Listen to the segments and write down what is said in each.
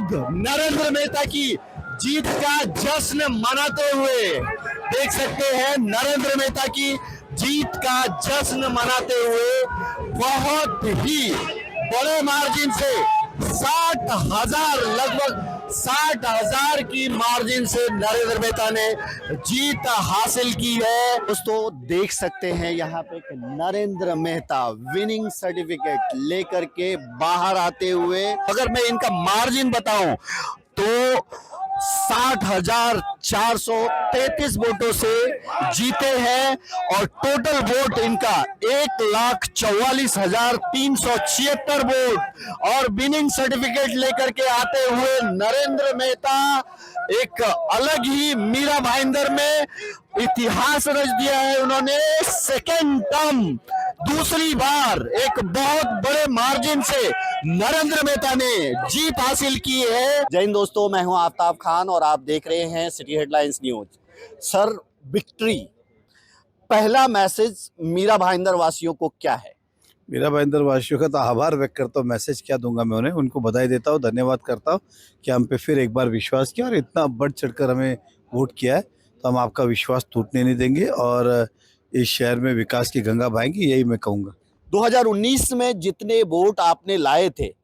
लोग नरेंद्र मेहता की जीत का जश्न मनाते हुए देख सकते हैं। नरेंद्र मेहता की जीत का जश्न मनाते हुए बहुत ही बड़े मार्जिन से 60,000 लगभग 60,000 की मार्जिन से नरेंद्र मेहता ने जीत हासिल की है। दोस्तों देख सकते हैं यहाँ पे कि नरेंद्र मेहता विनिंग सर्टिफिकेट लेकर के बाहर आते हुए, अगर मैं इनका मार्जिन बताऊं तो 60,433 वोटों से जीते हैं और टोटल वोट इनका 1,44,376 वोट। और विनिंग सर्टिफिकेट लेकर के आते हुए नरेंद्र मेहता एक अलग ही मीरा भाईंदर में इतिहास रच दिया है। उन्होंने सेकेंड टर्म दूसरी बार एक बहुत बड़े मार्जिन से नरेंद्र मेहता ने जीत हासिल की है। जय हिंद दोस्तों, मैं हूं आफ्ताब खान और आप देख रहे हैं city headlines news. Sir, victory, पहला मैसेज मीरा भाईंदर वासियों को क्या है? मीरा भाईंदर वासियों का तो आभार व्यक्त करता हूँ। मैसेज क्या दूंगा मैं उन्हें, उनको बधाई देता हूँ, धन्यवाद करता हूँ कि हम पे फिर एक बार विश्वास किया और इतना बढ़ चढ़कर हमें वोट किया है। तो हम आपका विश्वास टूटने नहीं देंगे और इस शहर में विकास की गंगा बहाएंगे, यही मैं कहूँगा। 2019 में जितने वोट आपने लाए थे,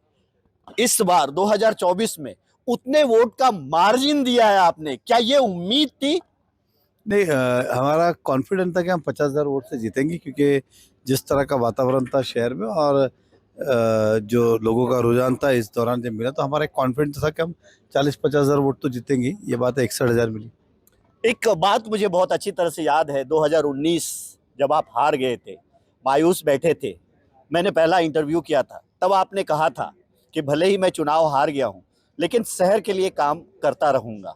इस बार 2024 में उतने वोट का मार्जिन दिया है आपने, क्या ये उम्मीद थी? नहीं, हमारा कॉन्फिडेंस था कि हम 50,000 वोट से जीतेंगे, क्योंकि जिस तरह का वातावरण था शहर में और जो लोगों का रुझान था इस दौरान जब मिला, तो हमारा एक कॉन्फिडेंस था कि हम 40-50,000 वोट तो जीतेंगे। ये बात 61,000 मिली। एक बात मुझे बहुत अच्छी तरह से याद है, 2019 जब आप हार गए थे, मायूस बैठे थे, मैंने पहला इंटरव्यू किया था, तब आपने कहा था कि भले ही मैं चुनाव हार गया हूं, लेकिन शहर के लिए काम करता रहूंगा।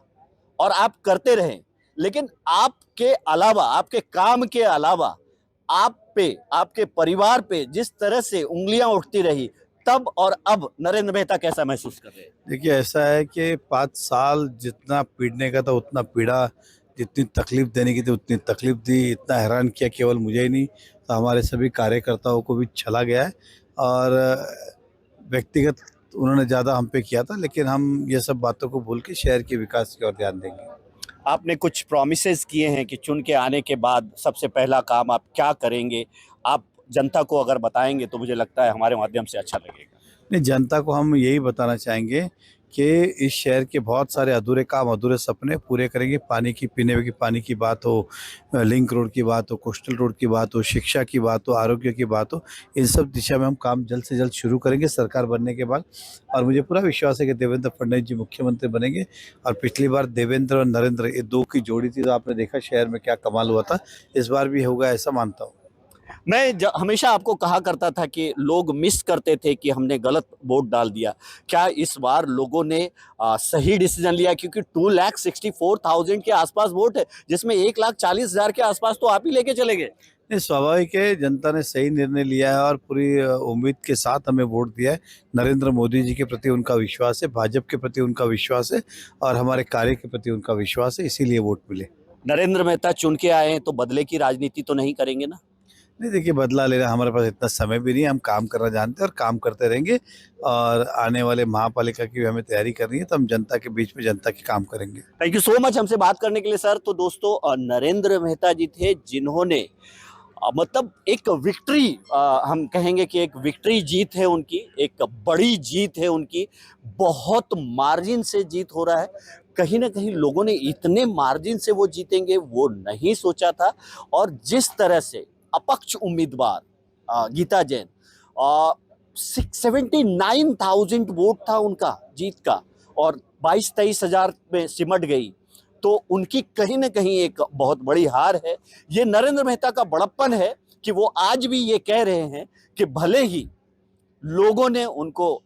और आप करते रहे, लेकिन आपके अलावा, आपके काम के अलावा, आप पे, आपके परिवार पे जिस तरह से उंगलियां उठती रही, तब और अब नरेंद्र मेहता कैसा महसूस कर रहे हैं? देखिए, ऐसा है कि 5 साल जितना पीटने का था उतना पीड़ा, जितनी तकलीफ देने की थी उतनी तकलीफ दी, इतना हैरान किया केवल मुझे ही नहीं, तो हमारे सभी कार्यकर्ताओं को भी चला गया है। और व्यक्तिगत उन्होंने ज़्यादा हम पे किया था, लेकिन हम ये सब बातों को भूल के शहर के विकास की ओर ध्यान देंगे। आपने कुछ प्रॉमिसेस किए हैं कि चुन के आने के बाद सबसे पहला काम आप क्या करेंगे, आप जनता को अगर बताएंगे तो मुझे लगता है हमारे माध्यम से अच्छा लगेगा। नहीं, जनता को हम यही बताना चाहेंगे कि इस शहर के बहुत सारे अधूरे काम, अधूरे सपने पूरे करेंगे। पानी की, पीने की पानी की बात हो, लिंक रोड की बात हो, कोस्टल रोड की बात हो, शिक्षा की बात हो, आरोग्य की बात हो, इन सब दिशा में हम काम जल्द से जल्द शुरू करेंगे सरकार बनने के बाद। और मुझे पूरा विश्वास है कि देवेंद्र फडणवीस जी मुख्यमंत्री बनेंगे। और पिछली बार देवेंद्र और नरेंद्र, ये दो की जोड़ी थी, तो आपने देखा शहर में क्या कमाल हुआ था। इस बार भी होगा ऐसा मानता हूँ। मैं हमेशा आपको कहा करता था कि लोग मिस करते थे कि हमने गलत वोट डाल दिया। क्या इस बार लोगों ने सही डिसीजन लिया? क्योंकि 2,64,000 के आसपास वोट है, जिसमें 1,40,000 के आसपास तो आप ही लेके चले गए। नहीं, स्वाभाविक है, जनता ने सही निर्णय लिया है और पूरी उम्मीद के साथ हमें वोट दिया है। नरेंद्र मोदी जी के प्रति उनका विश्वास है, भाजपा के प्रति उनका विश्वास है और हमारे कार्य के प्रति उनका विश्वास है, इसीलिए वोट मिले। नरेंद्र मेहता चुन के आए हैं तो बदले की राजनीति तो नहीं करेंगे ना? नहीं, देखिए, बदला लेना हमारे पास इतना समय भी नहीं है। हम काम करना जानते हैं और काम करते रहेंगे। और आने वाले महापालिका की भी हमें तैयारी करनी है, तो हम जनता के बीच में जनता के काम करेंगे। थैंक यू सो मच हमसे बात करने के लिए सर। तो दोस्तों, नरेंद्र मेहता जी थे जिन्होंने मतलब एक विक्ट्री, हम कहेंगे कि एक विक्ट्री जीत है उनकी, एक बड़ी जीत है उनकी, बहुत मार्जिन से जीत हो रहा है। कहीं ना कहीं लोगों ने इतने मार्जिन से वो जीतेंगे वो नहीं सोचा था। और जिस तरह से अपक्ष उम्मीदवार गीता जैन, 79,000 वोट था उनका जीत का, और 22-23 हजार में सिमट गई, तो उनकी कहीं ना कहीं एक बहुत बड़ी हार है। ये नरेंद्र मेहता का बड़प्पन है कि वो आज भी ये कह रहे हैं कि भले ही लोगों ने उनको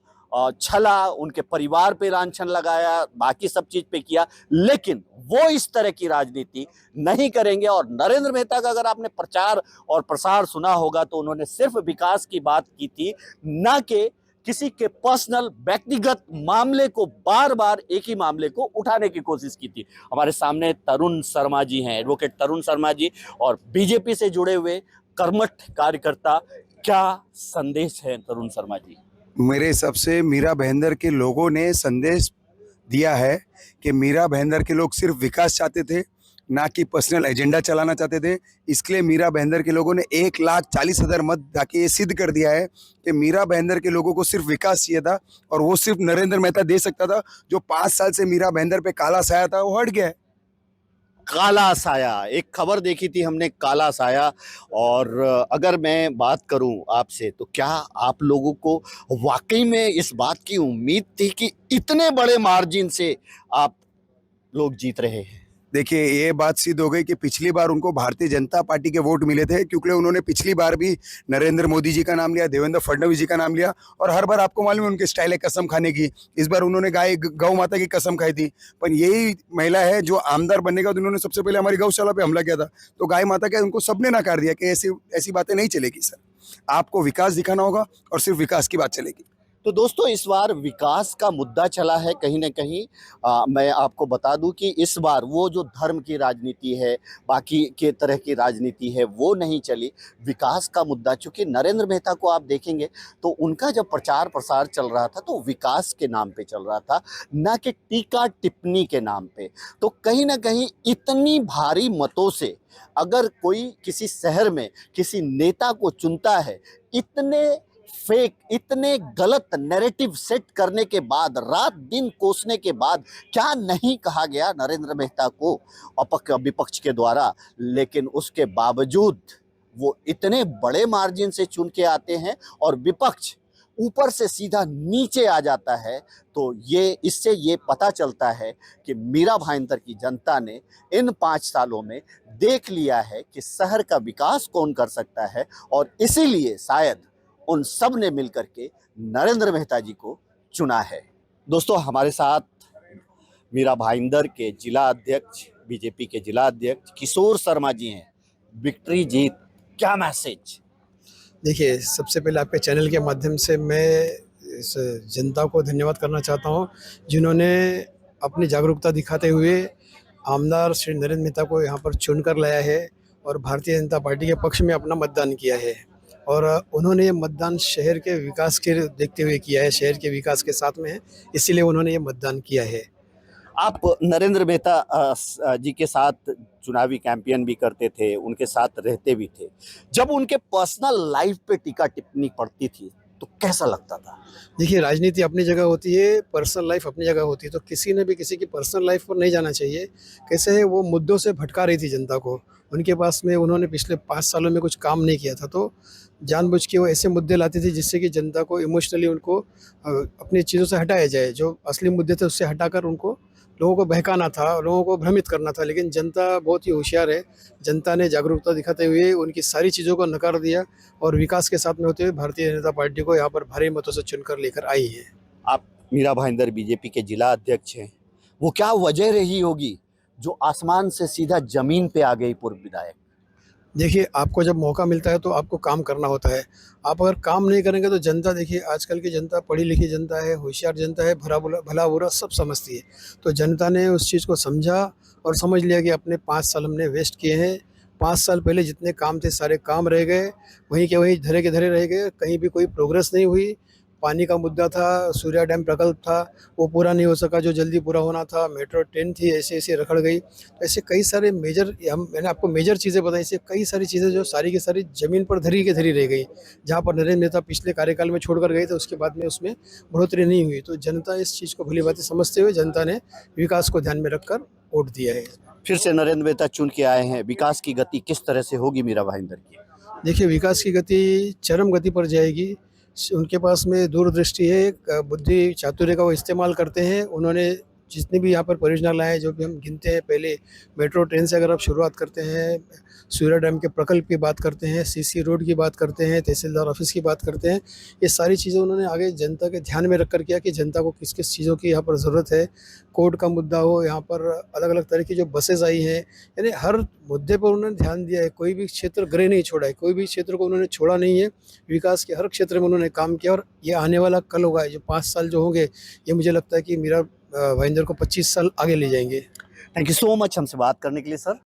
छला, उनके परिवार पे लांछन लगाया, बाकी सब चीज पे किया, लेकिन वो इस तरह की राजनीति नहीं करेंगे। और नरेंद्र मेहता का अगर आपने प्रचार और प्रसार सुना होगा तो उन्होंने सिर्फ विकास की बात की थी, ना कि किसी के पर्सनल व्यक्तिगत मामले को, बार बार एक ही मामले को उठाने की कोशिश की थी। हमारे सामने तरुण शर्मा जी हैं, एडवोकेट तरुण शर्मा जी, और बीजेपी से जुड़े हुए कर्मठ कार्यकर्ता। क्या संदेश है तरुण शर्मा जी? मेरे हिसाब से मीरा भाईंदर के लोगों ने संदेश दिया है कि मीरा भाईंदर के लोग सिर्फ विकास चाहते थे, ना कि पर्सनल एजेंडा चलाना चाहते थे। इसके लिए मीरा भाईंदर के लोगों ने 1,40,000 मत जाके ये सिद्ध कर दिया है कि मीरा भाईंदर के लोगों को सिर्फ विकास चाहिए था और वो सिर्फ नरेंद्र मेहता दे सकता था। जो 5 साल से मीरा भाईंदर पे काला साया था वो हट गया है। काला साया, एक खबर देखी थी हमने, काला साया। और अगर मैं बात करूं आपसे, तो क्या आप लोगों को वाकई में इस बात की उम्मीद थी कि इतने बड़े मार्जिन से आप लोग जीत रहे हैं? देखिए, ये बात सिद्ध हो गई कि पिछली बार उनको भारतीय जनता पार्टी के वोट मिले थे, क्योंकि उन्होंने पिछली बार भी नरेंद्र मोदी जी का नाम लिया, देवेंद्र फडणवीस जी का नाम लिया, और हर बार आपको मालूम है उनके स्टाइल है कसम खाने की। इस बार उन्होंने गौ माता की कसम खाई थी। पर यही महिला है जो आमदार बनने के बाद उन्होंने सबसे पहले हमारी गौशाला पे हमला किया था। तो गाय माता के उनको सबने नकार दिया कि ऐसी ऐसी बातें नहीं चलेगी सर, आपको विकास दिखाना होगा और सिर्फ विकास की बात चलेगी। तो दोस्तों, इस बार विकास का मुद्दा चला है कहीं ना कहीं। मैं आपको बता दूं कि इस बार वो जो धर्म की राजनीति है, बाकी के तरह की राजनीति है, वो नहीं चली। विकास का मुद्दा, चूंकि नरेंद्र मेहता को आप देखेंगे तो उनका जब प्रचार प्रसार चल रहा था तो विकास के नाम पे चल रहा था, ना कि टीका टिप्पणी के नाम पे। तो कहीं ना कहीं इतनी भारी मतों से अगर कोई किसी शहर में किसी नेता को चुनता है, इतने फेक, इतने गलत नैरेटिव सेट करने के बाद, रात दिन कोसने के बाद, क्या नहीं कहा गया नरेंद्र मेहता को विपक्ष के द्वारा। लेकिन उसके बावजूद वो इतने बड़े मार्जिन से चुन के आते हैं और विपक्ष ऊपर से सीधा नीचे आ जाता है। तो इससे ये पता चलता है कि मीरा भाईंदर की जनता ने इन 5 सालों में देख लिया है कि शहर का विकास कौन कर सकता है, और इसीलिए शायद उन सब ने मिलकर के नरेंद्र मेहता जी को चुना है। दोस्तों, हमारे साथ मीरा भाईंदर के जिला अध्यक्ष, बीजेपी के जिला अध्यक्ष किशोर शर्मा जी हैं। विक्ट्री जीत, क्या मैसेज? देखिए, सबसे पहले आपके चैनल के माध्यम से मैं इस जनता को धन्यवाद करना चाहता हूँ, जिन्होंने अपनी जागरूकता दिखाते हुए आमदार श्री नरेंद्र मेहता को यहाँ पर चुनकर लाया है और भारतीय जनता पार्टी के पक्ष में अपना मतदान किया है। और उन्होंने ये मतदान शहर के विकास के देखते हुए किया है, शहर के विकास के साथ में है, इसीलिए उन्होंने ये मतदान किया है। आप नरेंद्र मेहता जी के साथ चुनावी कैंपेन भी करते थे, उनके साथ रहते भी थे। जब उनके पर्सनल लाइफ पे टीका टिप्पणी पड़ती थी तो कैसा लगता था? देखिए, राजनीति अपनी जगह होती है, पर्सनल लाइफ अपनी जगह होती है, तो किसी ने भी किसी की पर्सनल लाइफ पर नहीं जाना चाहिए। कैसे है, वो मुद्दों से भटका रही थी जनता को। उनके पास में उन्होंने पिछले 5 सालों में कुछ काम नहीं किया था, तो जानबूझ के वो ऐसे मुद्दे लाती थी जिससे कि जनता को इमोशनली उनको अपनी चीज़ों से हटाया जाए। जो असली मुद्दे थे उससे हटाकर उनको लोगों को बहकाना था, लोगों को भ्रमित करना था। लेकिन जनता बहुत ही होशियार है, जनता ने जागरूकता दिखाते हुए उनकी सारी चीज़ों को नकार दिया और विकास के साथ में होते हुए भारतीय जनता पार्टी को यहाँ पर भारी मतों से चुनकर लेकर आई है। आप मीरा भाईंदर बीजेपी के जिला अध्यक्ष हैं, वो क्या वजह रही होगी जो आसमान से सीधा जमीन पे आ गई पूर्व विधायक? देखिए, आपको जब मौका मिलता है तो आपको काम करना होता है। आप अगर काम नहीं करेंगे तो जनता, देखिए आजकल की जनता पढ़ी लिखी जनता है, होशियार जनता है, भला बुरा सब समझती है। तो जनता ने उस चीज़ को समझा और समझ लिया कि अपने 5 साल हमने वेस्ट किए हैं। 5 साल पहले जितने काम थे सारे काम रह गए, वहीं के वहीं धरे के धरे रह गए, कहीं भी कोई प्रोग्रेस नहीं हुई। पानी का मुद्दा था, सूर्या डैम प्रकल्प था, वो पूरा नहीं हो सका जो जल्दी पूरा होना था। मेट्रो ट्रेन थी, ऐसे ऐसे रखड़ गई। तो ऐसे कई सारे मैंने आपको मेजर चीज़ें बताई, ऐसे कई सारी चीज़ें जो सारी की सारी ज़मीन पर धरी के धरी रह गई। जहाँ पर नरेंद्र मेहता पिछले कार्यकाल में छोड़कर गए थे, उसके बाद में उसमें बढ़ोतरी नहीं हुई। तो जनता इस चीज़ को भली भांति समझते हुए जनता ने विकास को ध्यान में रखकर वोट दिया है। फिर से नरेंद्र मेहता चुन के आए हैं, विकास की गति किस तरह से होगी मीरा भाईंदर की? देखिए, विकास की गति चरम गति पर जाएगी। उनके पास में दूरदृष्टि है, बुद्धि चातुर्य का वो इस्तेमाल करते हैं। उन्होंने जितनी भी यहाँ पर परियोजना लाए, जो भी हम गिनते हैं, पहले मेट्रो ट्रेन से अगर आप शुरुआत करते हैं, सूर्या डैम के प्रकल्प की बात करते हैं, सीसी रोड की बात करते हैं, तहसीलदार ऑफिस की बात करते हैं, ये सारी चीज़ें उन्होंने आगे जनता के ध्यान में रख कर किया कि जनता को किस किस चीज़ों की यहाँ पर ज़रूरत है। कोर्ट का मुद्दा हो, यहाँ पर अलग अलग तरह की जो बसेज आई हैं, यानी हर मुद्दे पर उन्होंने ध्यान दिया है। कोई भी क्षेत्र ग्रे नहीं छोड़ा है, कोई भी क्षेत्र को उन्होंने छोड़ा नहीं है। विकास के हर क्षेत्र में उन्होंने काम किया और ये आने वाला कल होगा, जो 5 साल जो होंगे, ये मुझे लगता है कि मीरा भाईंदर को 25 साल आगे ले जाएंगे। थैंक यू सो मच हमसे बात करने के लिए सर।